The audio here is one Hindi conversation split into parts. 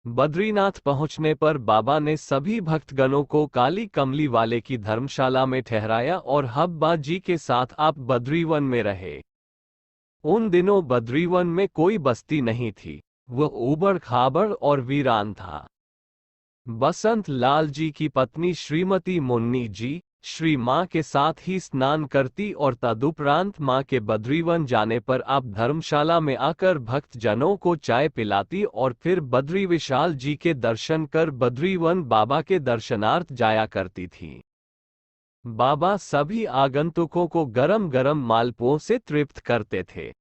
बद्रीनाथ पहुंचने पर बाबा ने सभी भक्तगणों को काली कमली वाले की धर्मशाला में ठहराया और हब्बा जी के साथ आप बद्रीवन में रहे। उन दिनों बद्रीवन में कोई बस्ती नहीं थी, वह ऊबड़ खाबड़ और वीरान था। बसंत लाल जी की पत्नी श्रीमती मुन्नी जी श्री माँ के साथ ही स्नान करती और तदुपरांत माँ के बद्रीवन जाने पर आप धर्मशाला में आकर भक्त जनों को चाय पिलाती और फिर बद्री विशाल जी के दर्शन कर बद्रीवन बाबा के दर्शनार्थ जाया करती थी। बाबा सभी आगंतुकों को गरम गरम मालपुओं से तृप्त करते थे।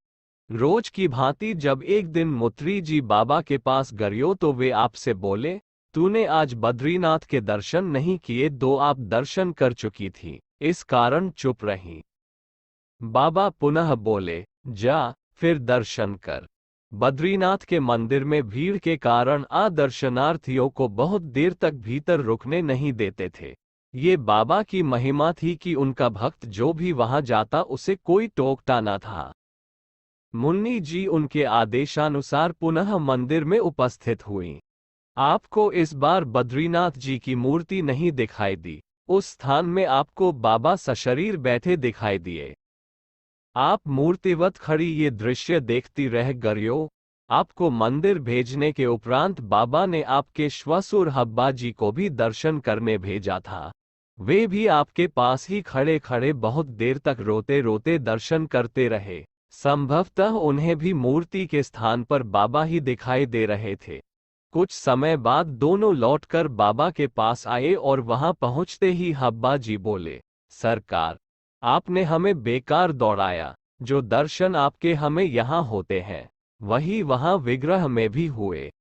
रोज की भांति जब एक दिन मुत्री जी बाबा के पास गयो तो वे आपसे बोले, तूने आज बद्रीनाथ के दर्शन नहीं किए, दो आप दर्शन कर चुकी थी, इस कारण चुप रही। बाबा पुनः बोले, जा फिर दर्शन कर। बद्रीनाथ के मंदिर में भीड़ के कारण दर्शनार्थियों को बहुत देर तक भीतर रुकने नहीं देते थे। ये बाबा की महिमा थी कि उनका भक्त जो भी वहां जाता उसे कोई टोकता न था। मुन्नी जी उनके आदेशानुसार पुनः मंदिर में उपस्थित हुई। आपको इस बार बद्रीनाथ जी की मूर्ति नहीं दिखाई दी, उस स्थान में आपको बाबा सशरीर बैठे दिखाई दिए। आप मूर्तिवत खड़ी ये दृश्य देखती रह गयो। आपको मंदिर भेजने के उपरांत बाबा ने आपके श्वसुर हब्बा जी को भी दर्शन करने भेजा था। वे भी आपके पास ही खड़े खड़े बहुत देर तक रोते रोते दर्शन करते रहे। संभवतः उन्हें भी मूर्ति के स्थान पर बाबा ही दिखाई दे रहे थे। कुछ समय बाद दोनों लौटकर बाबा के पास आए और वहां पहुंचते ही हब्बा जी बोले, सरकार, आपने हमें बेकार दौड़ाया। जो दर्शन आपके हमें यहाँ होते हैं, वही वहां विग्रह में भी हुए।